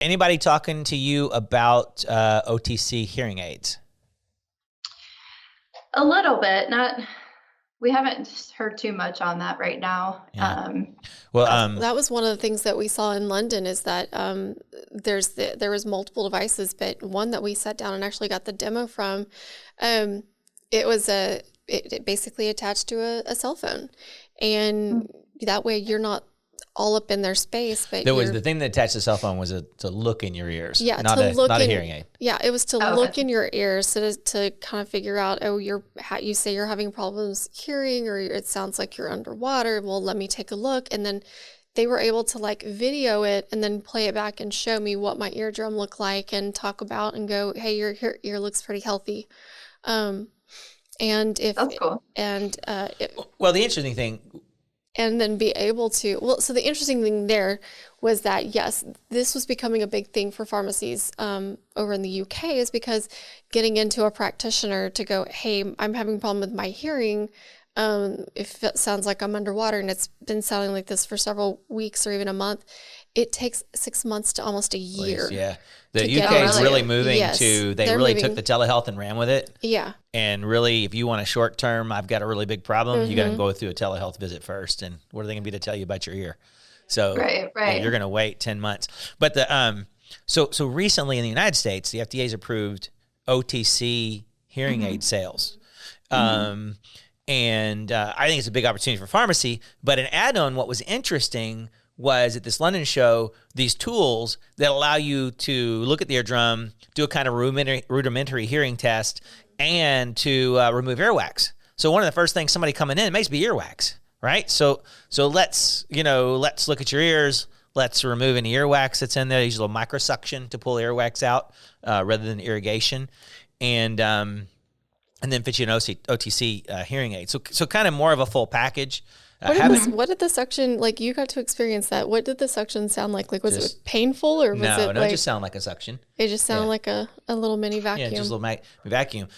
Anybody talking to you about OTC hearing aids? A little bit, not. We haven't heard too much on that right now. Yeah. Well, that was one of the things that we saw in London is that there was multiple devices, but one that we sat down and actually got the demo from, it basically attached to a cell phone, and that way you're not all up in their space. But the thing that attached the cell phone was to look in your ears. Yeah, not a hearing aid. Yeah, it was to look in your ears, so to kind of figure out, you say you're having problems hearing, or it sounds like you're underwater. Well, let me take a look, and then they were able to like video it and then play it back and show me what my eardrum looked like and talk about and go, hey, your ear looks pretty healthy. And if that's cool. And well, the interesting thing. And then be able to, so the interesting thing there was that, yes, this was becoming a big thing for pharmacies over in the UK, is because getting into a practitioner to go, hey, I'm having a problem with my hearing. If it sounds like I'm underwater and it's been sounding like this for several weeks or even a month, it takes 6 months to almost a year. Please, yeah. The UK is really moving they really took the telehealth and ran with it. Yeah. And really, if you want a short term, I've got a really big problem, you got to go through a telehealth visit first. And what are they going to be to tell you about your ear? So right. You're going to wait 10 months. But so recently in the United States, the FDA's approved OTC hearing aid sales. And I think it's a big opportunity for pharmacy. But an add-on, what was interesting was at this London show, these tools that allow you to look at the eardrum, do a kind of rudimentary hearing test, and to remove earwax. So one of the first things somebody coming in, it may be earwax, right? So let's look at your ears. Let's remove any earwax that's in there. Use a little microsuction to pull earwax out rather than irrigation. And then fit you an OTC hearing aid. So kind of more of a full package. What did the suction, like, you got to experience that? What did the suction sound like? Like, was it painful, or was it it just sounded like a suction. It just sounded like a little mini vacuum. Yeah, just a little vacuum.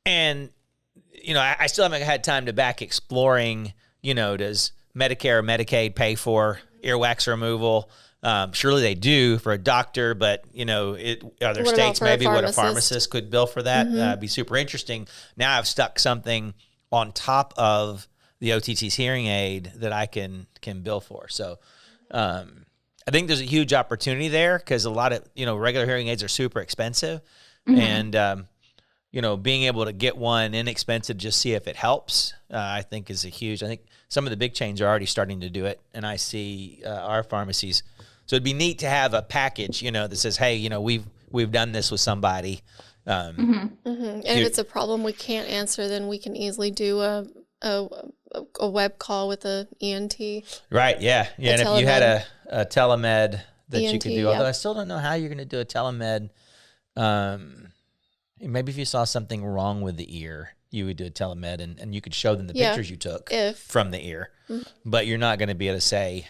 And, I still haven't had time to back exploring, does Medicare or Medicaid pay for earwax removal? Surely they do for a doctor, but, are there states maybe what a pharmacist could bill for that? It'd be super interesting. Now I've stuck something on top of the OTC's hearing aid that I can bill for. So I think there's a huge opportunity there, because a lot of, regular hearing aids are super expensive. And, being able to get one inexpensive, just see if it helps, I think is I think some of the big chains are already starting to do it. And I see our pharmacies. So it'd be neat to have a package, that says, hey, we've done this with somebody. And if it's a problem we can't answer, then we can easily do a web call with a ENT. Right. Yeah. Yeah. And if you had a telemed that ENT, you could do, although I still don't know how you're going to do a telemed. Maybe if you saw something wrong with the ear, you would do a telemed and you could show them the pictures you took from the ear, but you're not going to be able to say,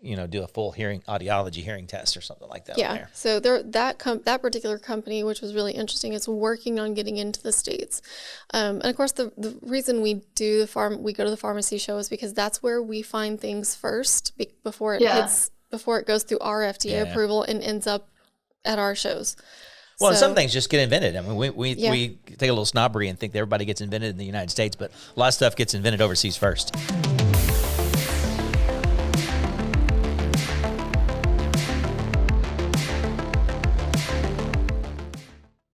do a full audiology hearing test or something like that. Yeah. So that particular company, which was really interesting, is working on getting into the States. And of course, the reason we go to the pharmacy show is because that's where we find things first before it goes through our FDA approval and ends up at our shows. Well, some things just get invented. I mean, we take a little snobbery and think that everybody gets invented in the United States, but a lot of stuff gets invented overseas first.